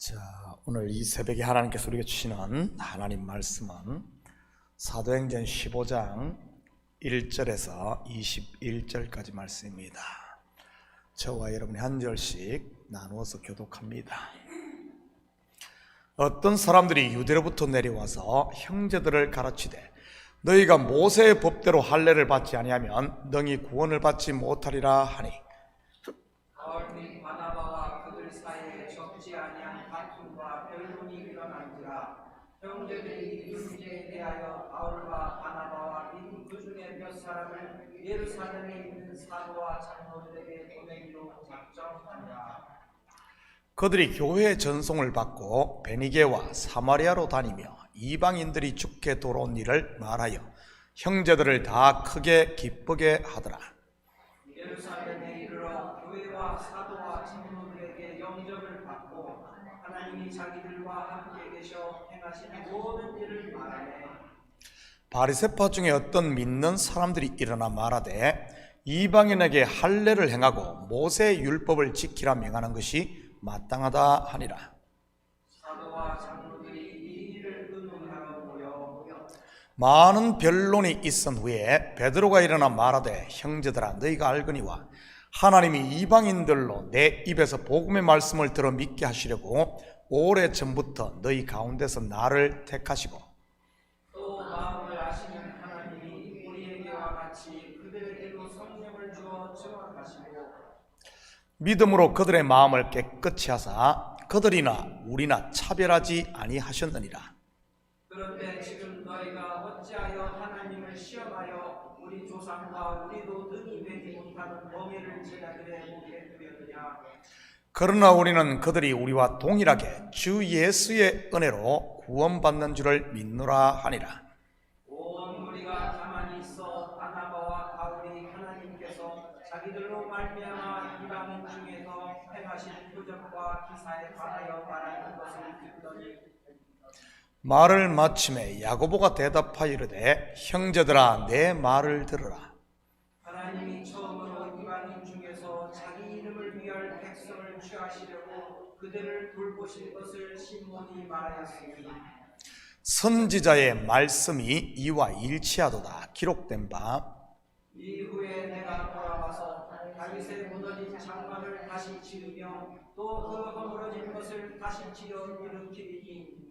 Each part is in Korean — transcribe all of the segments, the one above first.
자, 오늘 이 새벽에 하나님께서 우리에게 주시는 하나님 말씀은 사도행전 15장 1절에서 21절까지 말씀입니다. 저와 여러분이 한 절씩 나누어서 교독합니다. 어떤 사람들이 유대로부터 내려와서 형제들을 가르치되 너희가 모세의 법대로 할례를 받지 아니하면 너희 구원을 받지 못하리라 하니, 바울이 바나바와 그들 사이에 적지 아니한 다툼과 변론이 일어난지라. 형제들이 이 문제에 대하여 바울과 바나바와 및 그 중에 몇 사람을 예루살렘에 있는 사도와 장로들에게 보내기로 작정하니라. 그들이 교회의 전송을 받고 베니게와 사마리아로 다니며 이방인들이 죽게 돌아온 일을 말하여 형제들을 다 크게 기쁘게 하더라. 예루살렘에 이르러 교회와 사도와 장로들에게 영접을 받고 하나님이 자기들과 함께 계셔 행하시는 모든 일을 말하네. 바리새파 중에 어떤 믿는 사람들이 일어나 말하되 이방인에게 할례를 행하고 모세의 율법을 지키라 명하는 것이 마땅하다 하니라. 사도와 장로들이 이 일을 의논하러 모여 많은 변론이 있은 후에 베드로가 일어나 말하되 형제들아, 너희가 알거니와 하나님이 이방인들로 내 입에서 복음의 말씀을 들어 믿게 하시려고 오래전부터 너희 가운데서 나를 택하시고 또 마음을 아시는 하나님이 우리에게와 같이 그들에게도 성령을 주어 증언하시고 믿음으로 그들의 마음을 깨끗이 하사 그들이나 우리나 차별하지 아니하셨느니라. 그런데 지금 너희가 어찌하여 하나님을 시험하여 우리 조상과 우리도 능히 되지 못하는 멍에를 제자들의 목에 두였느냐. 그러나 우리는 그들이 우리와 동일하게 주 예수의 은혜로 구원받는 줄을 믿노라 하니라. 온 무리가 가만히 있어 바나바와 바울이 하나님께서 자기들로 말미암아 이방인 중에서 행하신 표적과 기사에 관하여 말하는 것을 듣더니 말을 마침에 야고보가 대답하여 이르되 형제들아, 내 말을 들으라. 하나님이 처음으로 이방인 중에서 자기 이름을 위할 백성을 취하시려고 그들을 돌보실 것을 신문이 말하였으니 선지자의 말씀이 이와 일치하도다 기록된 바 이후에 내가 돌아와서 다윗의 무너진 장막을 다시 지으며 또 그 허물어진 것을 다시 지어 일으키리니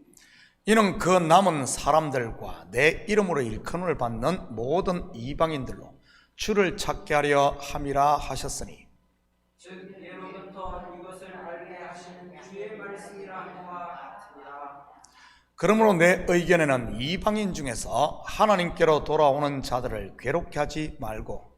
이는 그 남은 사람들과 내 이름으로 일컬음을 받는 모든 이방인들로 주를 찾게 하려 함이라 하셨으니, 즉 예로부터 이것을 알게 하시는 주의 말씀이라 함과 같으니라. 그러므로 내 의견에는 이방인 중에서 하나님께로 돌아오는 자들을 괴롭게 하지 말고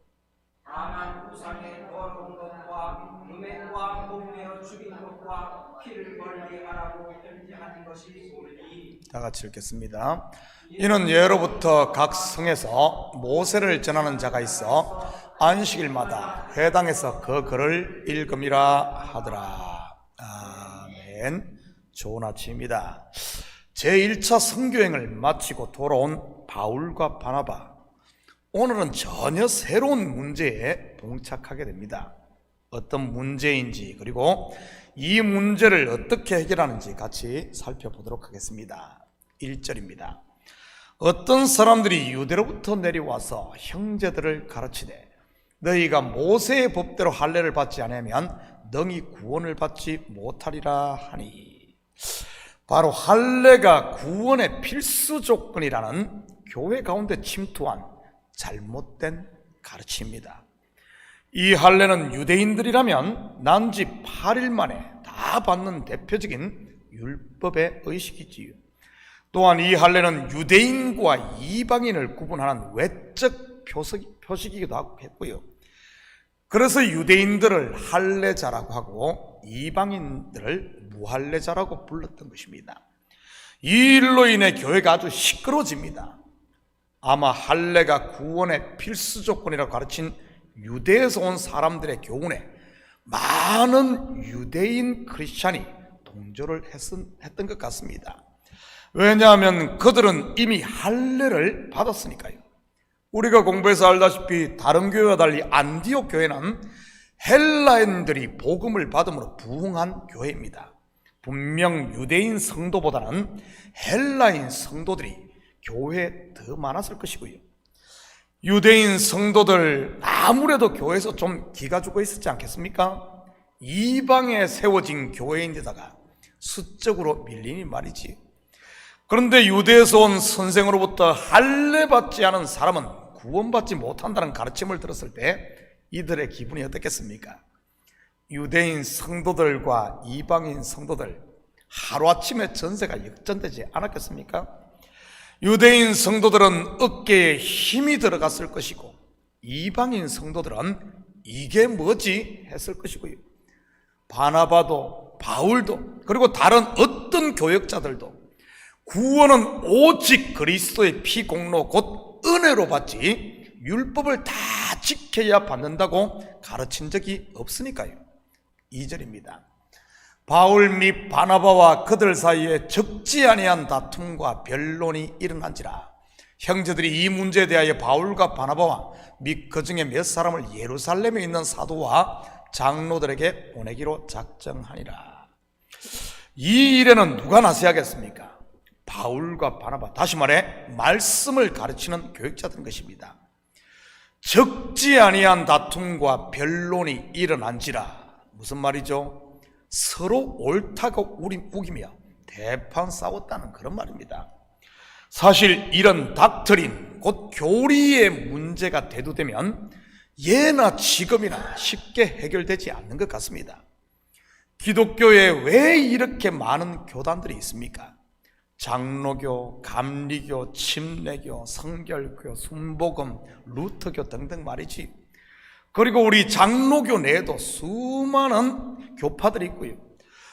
다만 우상의 더러운 것과 음행과 목매어 죽인 것과 피를 멀리하라고 편지한 것이 옳으니. 다 같이 읽겠습니다. 이는 예로부터 각 성에서 모세를 전하는 자가 있어 안식일마다 회당에서 그 글을 읽음이라 하더라. 아멘. 좋은 아침입니다. 제1차 선교행을 마치고 돌아온 바울과 바나바, 오늘은 전혀 새로운 문제에 봉착하게 됩니다. 어떤 문제인지 그리고 이 문제를 어떻게 해결하는지 같이 살펴보도록 하겠습니다. 1절입니다. 어떤 사람들이 유대로부터 내려와서 형제들을 가르치되 너희가 모세의 법대로 할례를 받지 않으면 너희 구원을 받지 못하리라 하니, 바로 할례가 구원의 필수 조건이라는 교회 가운데 침투한 잘못된 가르침입니다. 이 할례는 유대인들이라면 난지 8일 만에 다 받는 대표적인 율법의 의식이지요. 또한 이 할례는 유대인과 이방인을 구분하는 외적 표식이기도 했고요. 그래서 유대인들을 할례자라고 하고 이방인들을 무할례자라고 불렀던 것입니다. 이 일로 인해 교회가 아주 시끄러워집니다. 아마 할례가 구원의 필수 조건이라고 가르친 유대에서 온 사람들의 교훈에 많은 유대인 크리스찬이 동조를 했던 것 같습니다. 왜냐하면 그들은 이미 할례를 받았으니까요. 우리가 공부해서 알다시피 다른 교회와 달리 안디옥 교회는 헬라인들이 복음을 받음으로 부흥한 교회입니다. 분명 유대인 성도보다는 헬라인 성도들이 교회에 더 많았을 것이고요. 유대인 성도들 아무래도 교회에서 좀 기가 죽어 있었지 않겠습니까? 이방에 세워진 교회인데다가 수적으로 밀리니 말이지. 그런데 유대에서 온 선생으로부터 할례 받지 않은 사람은 구원받지 못한다는 가르침을 들었을 때 이들의 기분이 어떻겠습니까? 유대인 성도들과 이방인 성도들 하루아침에 전세가 역전되지 않았겠습니까? 유대인 성도들은 어깨에 힘이 들어갔을 것이고 이방인 성도들은 이게 뭐지 했을 것이고요. 바나바도 바울도 그리고 다른 어떤 교역자들도 구원은 오직 그리스도의 피 공로 곧 은혜로 받지 율법을 다 지켜야 받는다고 가르친 적이 없으니까요. 2절입니다. 바울 및 바나바와 그들 사이에 적지 아니한 다툼과 변론이 일어난지라. 형제들이 이 문제에 대하여 바울과 바나바와 및 그 중에 몇 사람을 예루살렘에 있는 사도와 장로들에게 보내기로 작정하니라. 이 일에는 누가 나서야겠습니까? 바울과 바나바, 다시 말해 말씀을 가르치는 교육자들인 것입니다. 적지 아니한 다툼과 변론이 일어난지라. 무슨 말이죠? 서로 옳다고 우기며 대판 싸웠다는 그런 말입니다. 사실 이런 닥트린 곧 교리의 문제가 대두되면 예나 지금이나 쉽게 해결되지 않는 것 같습니다. 기독교에 왜 이렇게 많은 교단들이 있습니까? 장로교, 감리교, 침례교, 성결교, 순복음, 루터교 등등 말이지. 그리고 우리 장로교 내에도 수많은 교파들이 있고요.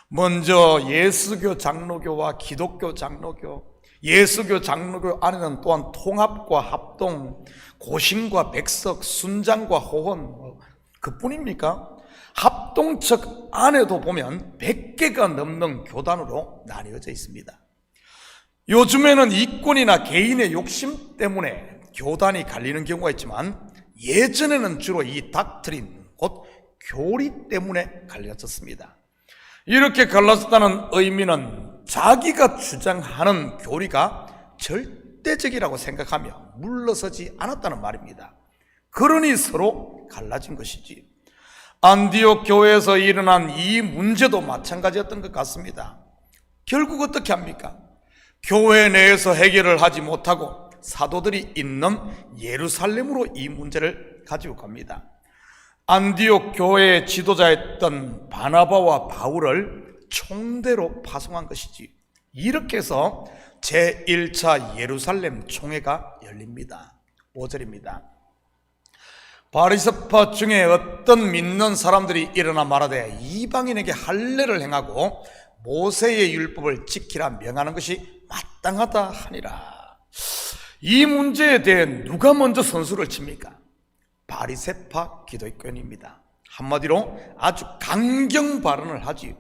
먼저 예수교 장로교와 기독교 장로교, 예수교 장로교 안에는 또한 통합과 합동, 고심과 백석, 순장과 호헌, 그뿐입니까? 합동측 안에도 보면 100개가 넘는 교단으로 나뉘어져 있습니다. 요즘에는 이권이나 개인의 욕심 때문에 교단이 갈리는 경우가 있지만 예전에는 주로 이 닥트린, 곧 교리 때문에 갈렸었습니다. 이렇게 갈랐다는 의미는 자기가 주장하는 교리가 절대적이라고 생각하며 물러서지 않았다는 말입니다. 그러니 서로 갈라진 것이지. 안디옥 교회에서 일어난 이 문제도 마찬가지였던 것 같습니다. 결국 어떻게 합니까? 교회 내에서 해결을 하지 못하고 사도들이 있는 예루살렘으로 이 문제를 가지고 갑니다. 안디옥 교회의 지도자였던 바나바와 바울을 총대로 파송한 것이지. 이렇게 해서 제1차 예루살렘 총회가 열립니다. 5절입니다. 바리새파 중에 어떤 믿는 사람들이 일어나 말하되 이방인에게 할례를 행하고 모세의 율법을 지키라 명하는 것이 마땅하다 하니라. 이 문제에 대해 누가 먼저 선수를 칩니까? 바리새파 기독교인입니다. 한마디로 아주 강경 발언을 하지.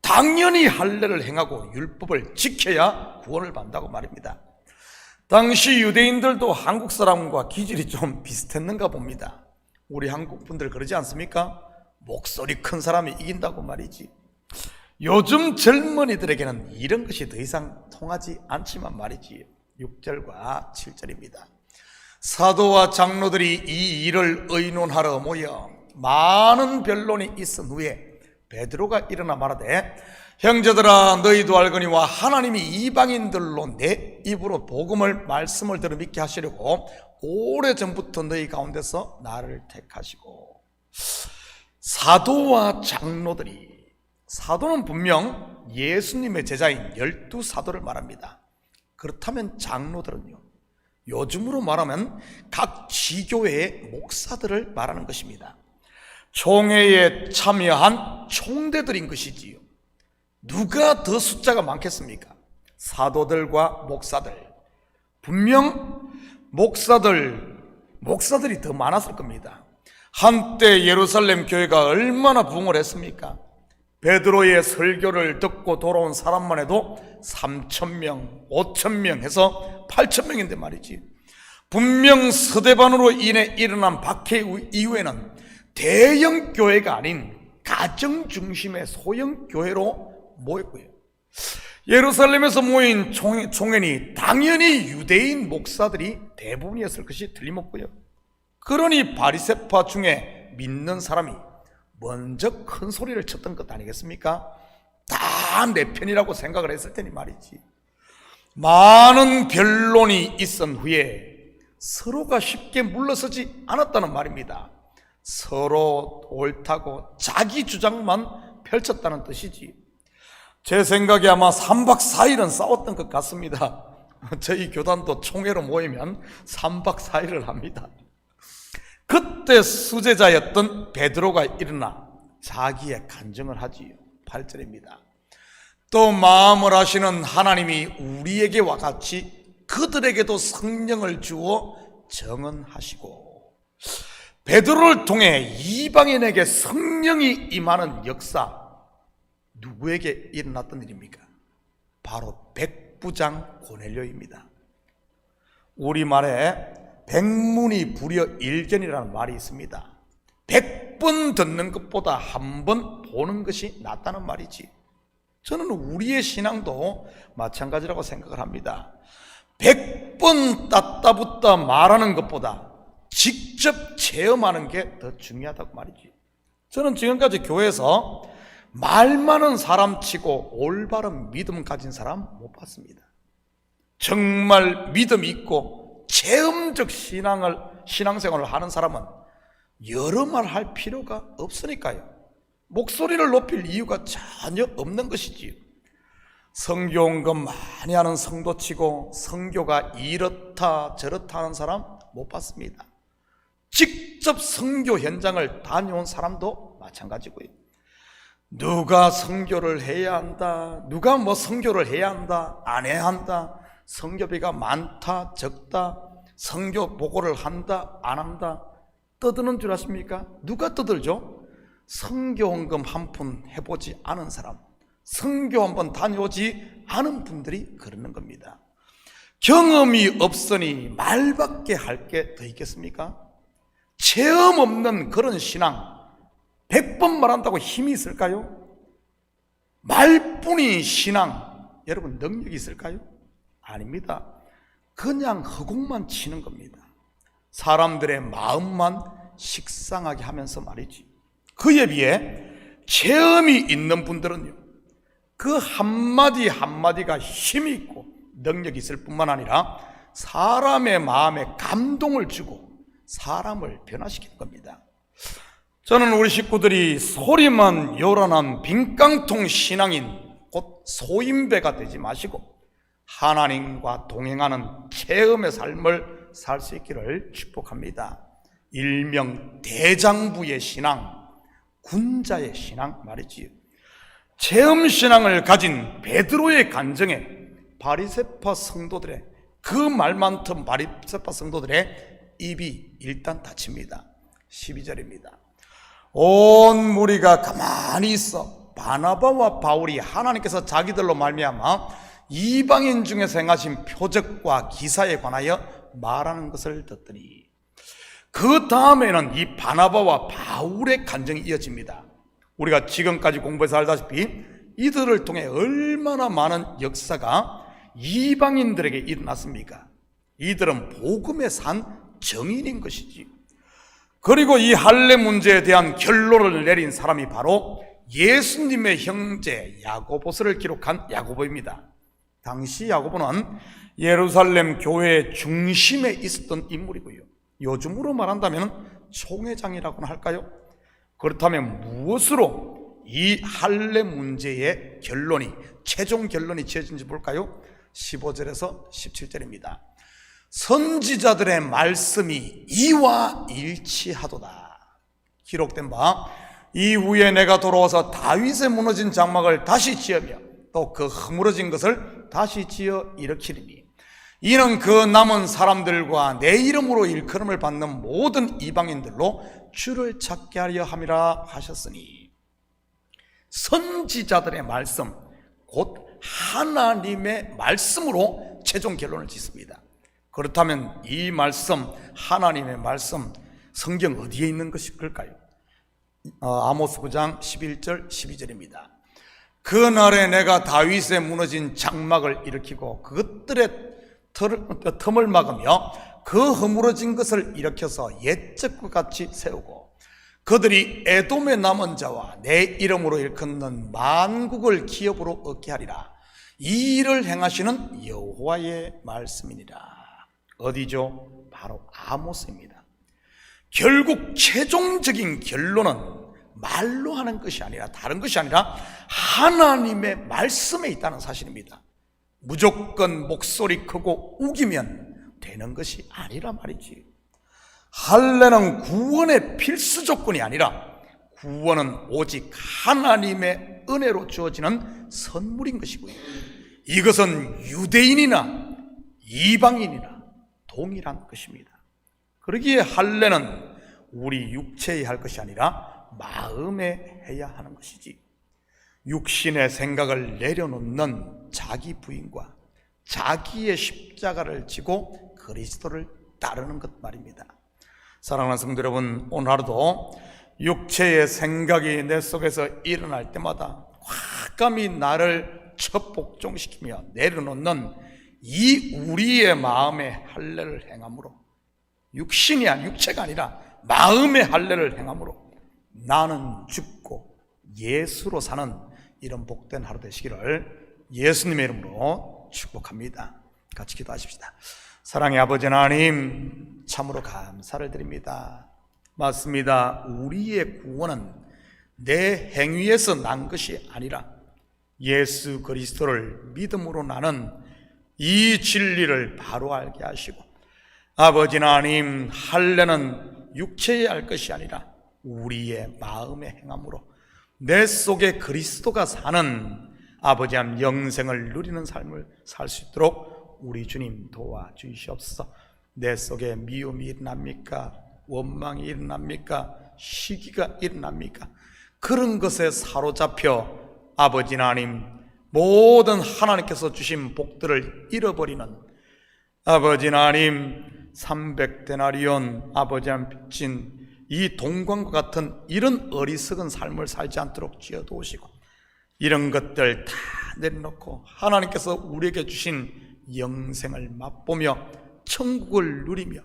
당연히 할례를 행하고 율법을 지켜야 구원을 받는다고 말입니다. 당시 유대인들도 한국 사람과 기질이 좀 비슷했는가 봅니다. 우리 한국 분들 그러지 않습니까? 목소리 큰 사람이 이긴다고 말이지. 요즘 젊은이들에게는 이런 것이 더 이상 통하지 않지만 말이지. 6절과 7절입니다. 사도와 장로들이 이 일을 의논하러 모여 많은 변론이 있은 후에 베드로가 일어나 말하되 형제들아 너희도 알거니와 하나님이 이방인들로 내 입으로 복음을 말씀을 들어 믿게 하시려고 오래전부터 너희 가운데서 나를 택하시고. 사도와 장로들이, 사도는 분명 예수님의 제자인 12사도를 말합니다. 그렇다면 장로들은요, 요즘으로 말하면 각 지교회의 목사들을 말하는 것입니다. 총회에 참여한 총대들인 것이지요. 누가 더 숫자가 많겠습니까? 사도들과 목사들. 분명 목사들이 더 많았을 겁니다. 한때 예루살렘 교회가 얼마나 부흥을 했습니까? 베드로의 설교를 듣고 돌아온 사람만 해도 3,000명, 5,000명 해서 8,000명인데 말이지. 분명 스데반으로 인해 일어난 박해 이후에는 대형 교회가 아닌 가정 중심의 소형 교회로 모였고요. 예루살렘에서 모인 총회니 당연히 유대인 목사들이 대부분이었을 것이 틀림없고요. 그러니 바리새파 중에 믿는 사람이 먼저 큰 소리를 쳤던 것 아니겠습니까? 다 내 편이라고 생각을 했을 테니 말이지. 많은 변론이 있은 후에 서로가 쉽게 물러서지 않았다는 말입니다. 서로 옳다고 자기 주장만 펼쳤다는 뜻이지. 제 생각에 아마 3박 4일은 싸웠던 것 같습니다. 저희 교단도 총회로 모이면 3박 4일을 합니다. 그때 수제자였던 베드로가 일어나 자기의 간증을 하지요. 8절입니다. 또 마음을 아시는 하나님이 우리에게와 같이 그들에게도 성령을 주어 정언하시고, 베드로를 통해 이방인에게 성령이 임하는 역사, 누구에게 일어났던 일입니까? 바로 백부장 고넬료입니다. 우리말에 백문이 불여 일견이라는 말이 있습니다. 100번 듣는 것보다 한 번 보는 것이 낫다는 말이지. 저는 우리의 신앙도 마찬가지라고 생각을 합니다. 100번 따따붙다 말하는 것보다 직접 체험하는 게 더 중요하다고 말이지. 저는 지금까지 교회에서 말 많은 사람 치고 올바른 믿음 가진 사람 못 봤습니다. 정말 믿음 있고 체험적 신앙생활을 하는 사람은 여러 말 할 필요가 없으니까요. 목소리를 높일 이유가 전혀 없는 것이지요. 성교 온금 많이 하는 성도치고 성교가 이렇다 저렇다 하는 사람 못 봤습니다. 직접 성교 현장을 다녀온 사람도 마찬가지고요. 누가 성교를 해야 한다, 누가 뭐 성교를 해야 한다, 안 해야 한다, 성교비가 많다 적다, 성교 보고를 한다 안 한다, 떠드는 줄 아십니까? 누가 떠들죠? 성교 헌금 한 푼 해보지 않은 사람, 성교 한번 다녀오지 않은 분들이 그러는 겁니다. 경험이 없으니 말밖에 할 게 더 있겠습니까? 체험 없는 그런 신앙 100번 말한다고 힘이 있을까요? 말뿐인 신앙, 여러분 능력이 있을까요? 아닙니다. 그냥 허공만 치는 겁니다. 사람들의 마음만 식상하게 하면서 말이지. 그에 비해 체험이 있는 분들은요, 그 한마디 한마디가 힘이 있고 능력이 있을 뿐만 아니라 사람의 마음에 감동을 주고 사람을 변화시키는 겁니다. 저는 우리 식구들이 소리만 요란한 빈깡통 신앙인 곧 소인배가 되지 마시고 하나님과 동행하는 체험의 삶을 살 수 있기를 축복합니다. 일명 대장부의 신앙, 군자의 신앙 말이지요. 체험신앙을 가진 베드로의 간증에 바리새파 성도들의, 그 말 많던 바리새파 성도들의 입이 일단 닫힙니다. 12절입니다. 온 무리가 가만히 있어 바나바와 바울이 하나님께서 자기들로 말미암아 이방인 중에서 행하신 표적과 기사에 관하여 말하는 것을 듣더니, 그 다음에는 이 바나바와 바울의 간증이 이어집니다. 우리가 지금까지 공부해서 알다시피 이들을 통해 얼마나 많은 역사가 이방인들에게 일어났습니까? 이들은 복음에 산 정인인 것이지. 그리고 이 할례 문제에 대한 결론을 내린 사람이 바로 예수님의 형제 야고보서를 기록한 야고보입니다. 당시 야고보는 예루살렘 교회의 중심에 있었던 인물이고요. 요즘으로 말한다면 총회장이라고나 할까요? 그렇다면 무엇으로 이 할례 문제의 결론이, 최종 결론이 지어진지 볼까요? 15절에서 17절입니다. 선지자들의 말씀이 이와 일치하도다. 기록된 바 이후에 내가 돌아와서 다윗의 무너진 장막을 다시 지으며 또 그 허물어진 것을 다시 지어 일으키리니 이는 그 남은 사람들과 내 이름으로 일컬음을 받는 모든 이방인들로 주를 찾게 하려 함이라 하셨으니, 선지자들의 말씀, 곧 하나님의 말씀으로 최종 결론을 짓습니다. 그렇다면 이 말씀, 하나님의 말씀, 성경 어디에 있는 것일까요? 아모스 9장 11절 12절입니다. 그날에 내가 다윗의 무너진 장막을 일으키고 그것들의 틈을 막으며 그 허물어진 것을 일으켜서 옛적과 같이 세우고 그들이 에돔의 남은 자와 내 이름으로 일컫는 만국을 기업으로 얻게 하리라. 이 일을 행하시는 여호와의 말씀이니라. 어디죠? 바로 아모스입니다. 결국 최종적인 결론은 말로 하는 것이 아니라 다른 것이 아니라 하나님의 말씀에 있다는 사실입니다. 무조건 목소리 크고 우기면 되는 것이 아니라 말이지. 할례는 구원의 필수 조건이 아니라 구원은 오직 하나님의 은혜로 주어지는 선물인 것이고요. 이것은 유대인이나 이방인이나 동일한 것입니다. 그러기에 할례는 우리 육체에 할 것이 아니라 마음에 해야 하는 것이지. 육신의 생각을 내려놓는 자기 부인과 자기의 십자가를 지고 그리스도를 따르는 것 말입니다. 사랑하는 성도 여러분, 오늘 하루도 육체의 생각이 내 속에서 일어날 때마다 과감히 나를 첩복종시키며 내려놓는 이 우리의 마음의 할례를 행함으로, 육체가 아니라 마음의 할례를 행함으로 나는 죽고 예수로 사는 이런 복된 하루 되시기를 예수님의 이름으로 축복합니다. 같이 기도하십시다. 사랑의 아버지 하나님, 참으로 감사를 드립니다. 맞습니다. 우리의 구원은 내 행위에서 난 것이 아니라 예수 그리스도를 믿음으로 나는 이 진리를 바로 알게 하시고, 아버지 하나님, 할례는 육체에 할 것이 아니라 우리의 마음의 행함으로 내 속에 그리스도가 사는 아버지 하나님 영생을 누리는 삶을 살 수 있도록 우리 주님 도와주시옵소서. 내 속에 미움이 일어납니까? 원망이 일어납니까? 시기가 일어납니까? 그런 것에 사로잡혀 아버지 하나님, 모든 하나님께서 주신 복들을 잃어버리는 아버지 하나님, 300데나리온 아버지 하나님 빚진 이 동광과 같은 이런 어리석은 삶을 살지 않도록 지어두시고, 이런 것들 다 내려놓고 하나님께서 우리에게 주신 영생을 맛보며 천국을 누리며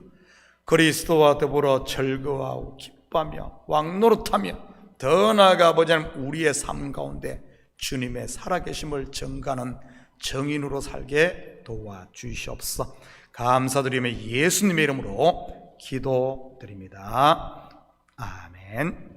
그리스도와 더불어 즐거워하고 기뻐하며 왕노릇하며 더 나아가 아버지 하나님 우리의 삶 가운데 주님의 살아계심을 증가하는 정인으로 살게 도와주시옵소서. 감사드리며 예수님의 이름으로 기도드립니다. 아멘.